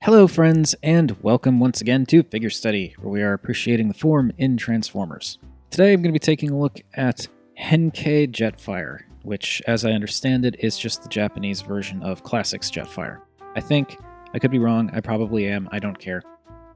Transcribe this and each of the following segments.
Hello friends, and welcome once again to Figure Study, where we are appreciating the form in Transformers. Today I'm going to be taking a look at Henkei Jetfire, which, as I understand it, is just the Japanese version of Classics Jetfire. I think, I could be wrong, I probably am, I don't care.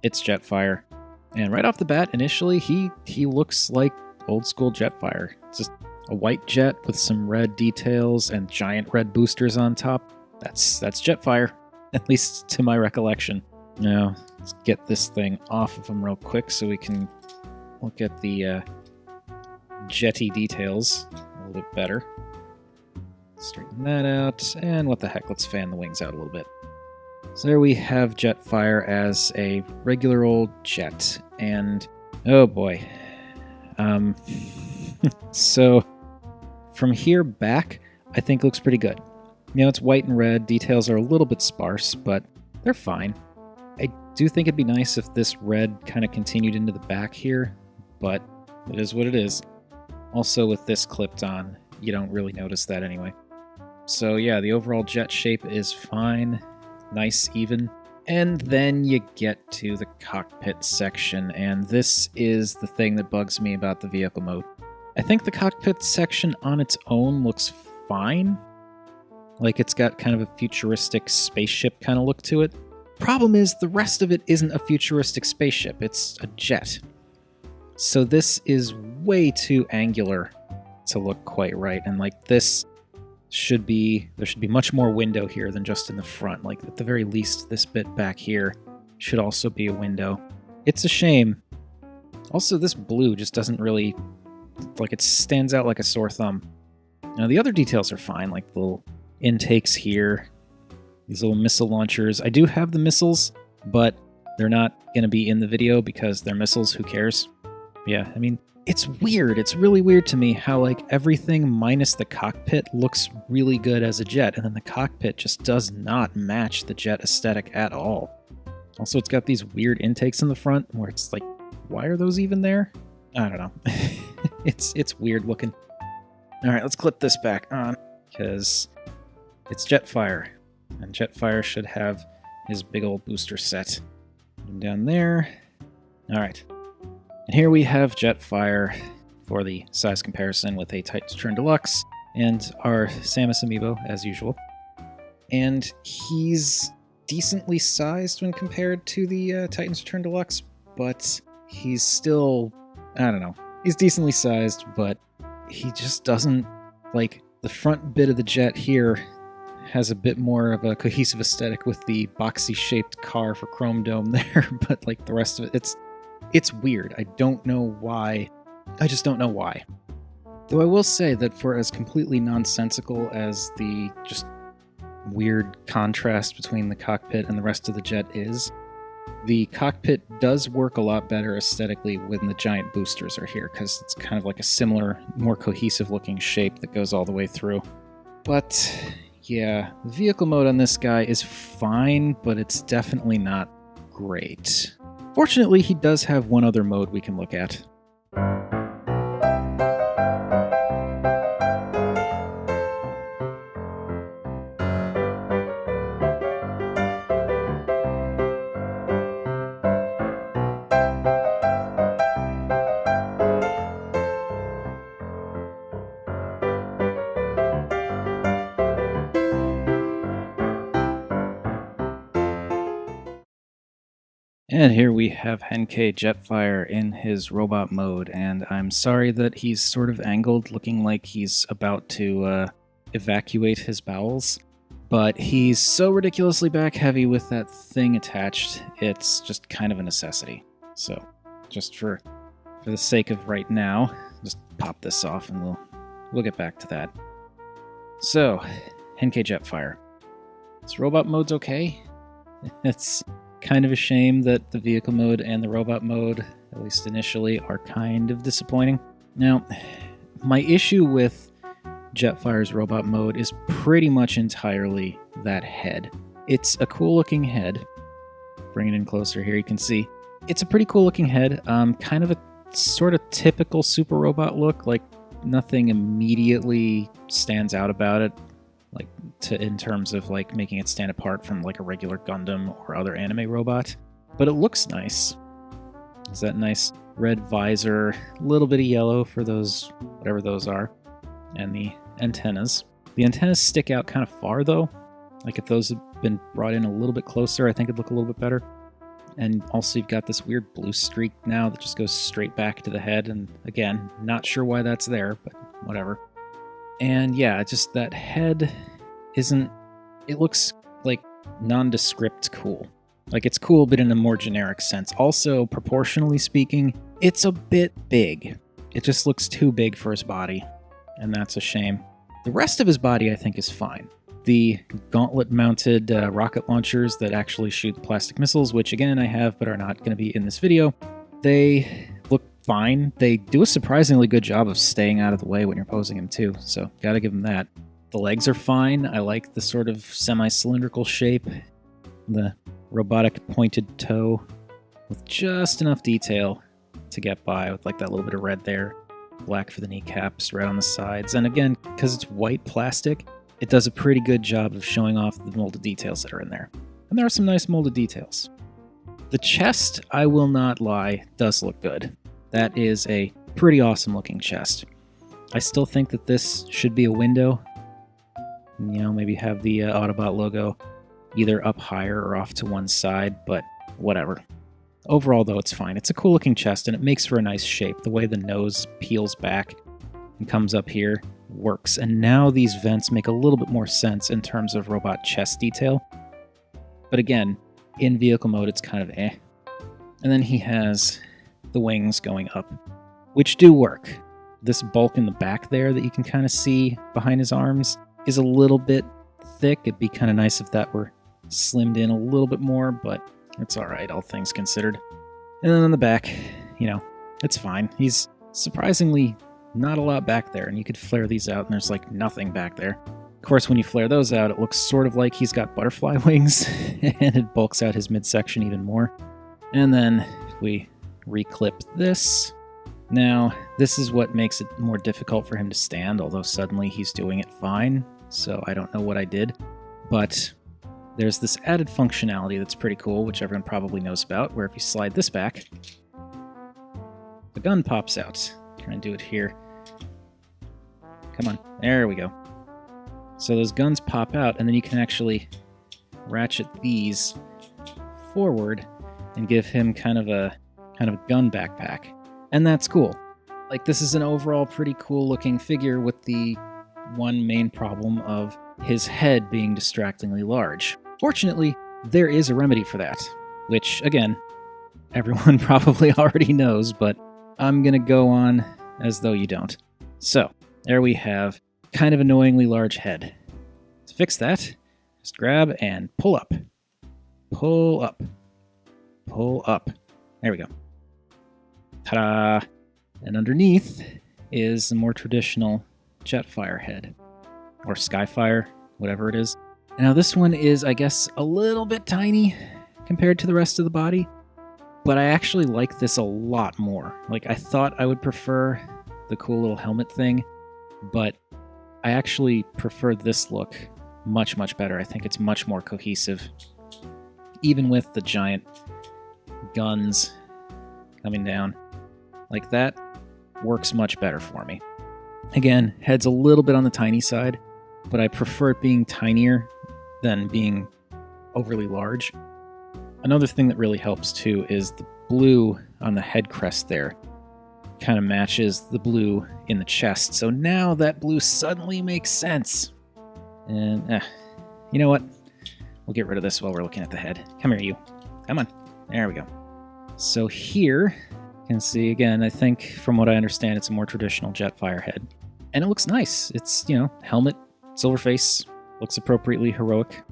It's Jetfire. And right off the bat, initially, he looks like old school Jetfire. It's just a white jet with some red details and giant red boosters on top. That's Jetfire. At least to my recollection. Now, let's get this thing off of him real quick so we can look at the jetty details a little bit better. Straighten that out, and what the heck, let's fan the wings out a little bit. So there we have Jetfire as a regular old jet, and oh boy. So from here back, I think looks pretty good. You know, it's white and red, details are a little bit sparse, but they're fine. I do think it'd be nice if this red kind of continued into the back here, but it is what it is. Also, with this clipped on, you don't really notice that anyway. So yeah, the overall jet shape is fine, nice, even. And then you get to the cockpit section, and this is the thing that bugs me about the vehicle mode. I think the cockpit section on its own looks fine. Like, it's got kind of a futuristic spaceship kind of look to it. Problem is, the rest of it isn't a futuristic spaceship, it's a jet. So this is way too angular to look quite right, and like this there should be much more window here than just in the front. Like, at the very least, this bit back here should also be a window. It's a shame. Also, this blue just doesn't really, like, it stands out like a sore thumb. Now, the other details are fine, like the little intakes here, these little missile launchers. I do have the missiles, but they're not going to be in the video because they're missiles. Who cares? Yeah, I mean, it's weird. It's really weird to me how, like, everything minus the cockpit looks really good as a jet, and then the cockpit just does not match the jet aesthetic at all. Also, it's got these weird intakes in the front where it's like, why are those even there? I don't know. It's weird looking. All right, let's clip this back on because it's Jetfire, and Jetfire should have his big old booster set. And down there. Alright. And here we have Jetfire for the size comparison with a Titan's Return Deluxe and our Samus amiibo, as usual. And he's decently sized when compared to the Titan's Return Deluxe, but he's still, I don't know. He's decently sized, but he just doesn't, like, the front bit of the jet here has a bit more of a cohesive aesthetic with the boxy-shaped car for Chrome Dome there, but like the rest of it, it's weird. I don't know why. I just don't know why. Though I will say that for as completely nonsensical as the just weird contrast between the cockpit and the rest of the jet is, the cockpit does work a lot better aesthetically when the giant boosters are here, because it's kind of like a similar, more cohesive-looking shape that goes all the way through. But yeah, the vehicle mode on this guy is fine, but it's definitely not great. Fortunately, he does have one other mode we can look at. And here we have Henkei Jetfire in his robot mode, and I'm sorry that he's sort of angled, looking like he's about to evacuate his bowels, but he's so ridiculously back-heavy with that thing attached, it's just kind of a necessity. So, just for the sake of right now, just pop this off and we'll get back to that. So, Henkei Jetfire. This robot mode's okay. It's kind of a shame that the vehicle mode and the robot mode, at least initially, are kind of disappointing. Now, my issue with Jetfire's robot mode is pretty much entirely that head. It's a cool looking head. Bring it in closer here, you can see. It's a pretty cool looking head. Kind of a sort of typical super robot look, like nothing immediately stands out about it. like in terms of like making it stand apart from like a regular Gundam or other anime robot. But it looks nice. Is that nice red visor, a little bit of yellow for those, whatever those are, and the antennas. The antennas stick out kind of far though. Like if those had been brought in a little bit closer, I think it'd look a little bit better. And also you've got this weird blue streak now that just goes straight back to the head. And again, not sure why that's there, but whatever. And yeah, just that head isn't, it looks like nondescript cool. Like it's cool, but in a more generic sense. Also, proportionally speaking, it's a bit big. It just looks too big for his body, and that's a shame. The rest of his body, I think, is fine. The gauntlet-mounted rocket launchers that actually shoot plastic missiles, which again I have but are not going to be in this video, they look fine. They do a surprisingly good job of staying out of the way when you're posing him too, so gotta give him that. The legs are fine. I like the sort of semi-cylindrical shape, the robotic pointed toe with just enough detail to get by with like that little bit of red there, black for the kneecaps, red on the sides, and again, because it's white plastic, it does a pretty good job of showing off the molded details that are in there. And there are some nice molded details. The chest, I will not lie, does look good. That is a pretty awesome looking chest. I still think that this should be a window. You know, maybe have the Autobot logo either up higher or off to one side, but whatever. Overall, though, it's fine. It's a cool looking chest, and it makes for a nice shape. The way the nose peels back and comes up here works. And now these vents make a little bit more sense in terms of robot chest detail. But again, in vehicle mode, it's kind of eh. And then he has the wings going up, which do work. This bulk in the back there that you can kind of see behind his arms is a little bit thick. It'd be kind of nice if that were slimmed in a little bit more, but it's all right, all things considered. And then on the back, you know, it's fine. He's surprisingly not a lot back there, and you could flare these out, and there's like nothing back there. Of course, when you flare those out, it looks sort of like he's got butterfly wings, and it bulks out his midsection even more. And then if we reclip this, now this is what makes it more difficult for him to stand, although suddenly he's doing it fine, so I don't know what I did. But there's this added functionality that's pretty cool, which everyone probably knows about, where if you slide this back, the gun pops out. Try and do it here. Come on, there we go. So those guns pop out, and then you can actually ratchet these forward and give him kind of a gun backpack. And that's cool. Like, this is an overall pretty cool looking figure with the one main problem of his head being distractingly large. Fortunately, there is a remedy for that, which, again, everyone probably already knows, but I'm gonna go on as though you don't. So, there we have kind of annoyingly large head. To fix that, just grab and pull up. Pull up. Pull up. There we go. Ta-da! And underneath is a more traditional Jetfire head. Or Skyfire, whatever it is. Now this one is, I guess, a little bit tiny compared to the rest of the body, but I actually like this a lot more. Like, I thought I would prefer the cool little helmet thing, but I actually prefer this look much, much better. I think it's much more cohesive, even with the giant guns coming down. Like, that works much better for me. Again, head's a little bit on the tiny side, but I prefer it being tinier than being overly large. Another thing that really helps too is the blue on the head crest there kind of matches the blue in the chest. So now that blue suddenly makes sense. And you know what? We'll get rid of this while we're looking at the head. Come here, you. Come on. There we go. So here you can see again, I think from what I understand, it's a more traditional Jetfire head. And it looks nice. It's, you know, helmet, silver face, looks appropriately heroic.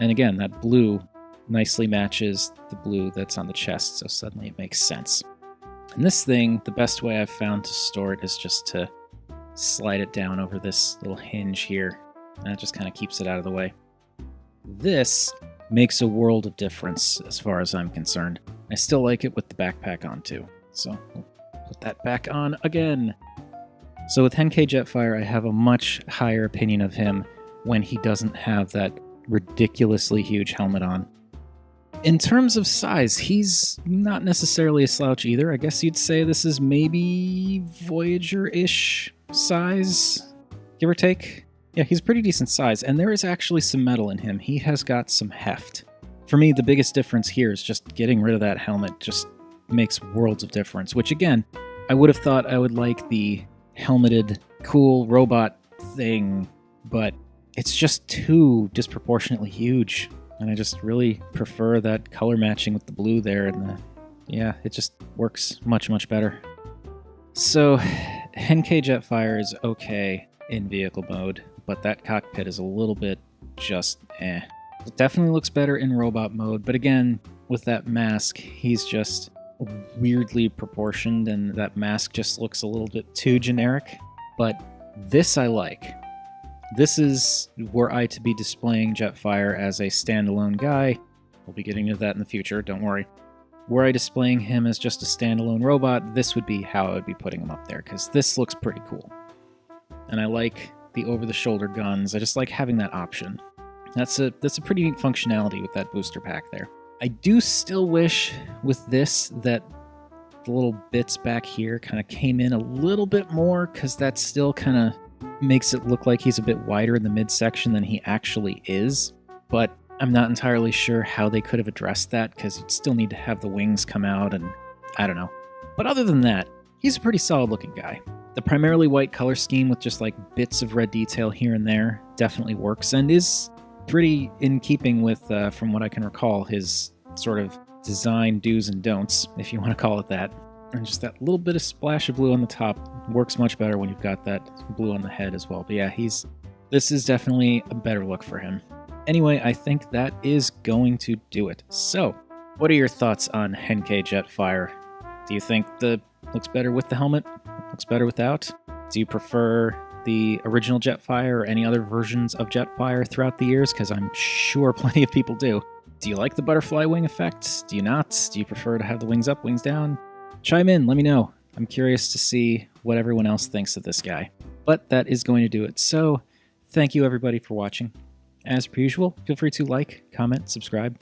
And again, that blue nicely matches the blue that's on the chest, so suddenly it makes sense. And this thing, the best way I've found to store it is just to slide it down over this little hinge here. And it just kind of keeps it out of the way. This makes a world of difference as far as I'm concerned. I still like it with the backpack on too. So we'll put that back on again. So with Henkei Jetfire, I have a much higher opinion of him when he doesn't have that ridiculously huge helmet on. In terms of size, he's not necessarily a slouch either. I guess you'd say this is maybe Voyager-ish size, give or take. Yeah, he's pretty decent size, and there is actually some metal in him. He has got some heft. For me, the biggest difference here is just getting rid of that helmet just makes worlds of difference, which again, I would have thought I would like the helmeted, cool robot thing, but it's just too disproportionately huge. And I just really prefer that color matching with the blue there, and yeah, it just works much, much better. So, Henkei Jetfire is okay in vehicle mode, but that cockpit is a little bit just eh. It definitely looks better in robot mode, but again, with that mask, he's just weirdly proportioned, and that mask just looks a little bit too generic. But this I like. This is were I to be displaying Jetfire as a standalone guy. We'll be getting into that in the future, don't worry. Were I displaying him as just a standalone robot, this would be how I would be putting him up there, because this looks pretty cool. And I like the over-the-shoulder guns. I just like having that option. That's a pretty neat functionality with that booster pack there. I do still wish with this that the little bits back here kind of came in a little bit more, because that still kind of makes it look like he's a bit wider in the midsection than he actually is. But I'm not entirely sure how they could have addressed that, because you'd still need to have the wings come out, and I don't know. But other than that, he's a pretty solid looking guy. The primarily white color scheme with just like bits of red detail here and there definitely works, and is pretty in keeping with, from what I can recall, his sort of design do's and don'ts, if you want to call it that. And just that little bit of splash of blue on the top works much better when you've got that blue on the head as well. But yeah, this is definitely a better look for him. Anyway, I think that is going to do it. So, what are your thoughts on Henkei Jetfire? Do you think the looks better with the helmet? Looks better without? Do you prefer the original Jetfire or any other versions of Jetfire throughout the years? Because I'm sure plenty of people do. Do you like the butterfly wing effect? Do you not? Do you prefer to have the wings up, wings down? Chime in, let me know. I'm curious to see what everyone else thinks of this guy. But that is going to do it. So, thank you everybody for watching. As per usual, feel free to like, comment, subscribe.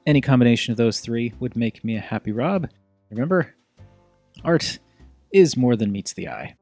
Any combination of those three would make me a happy Rob. Remember, art is more than meets the eye.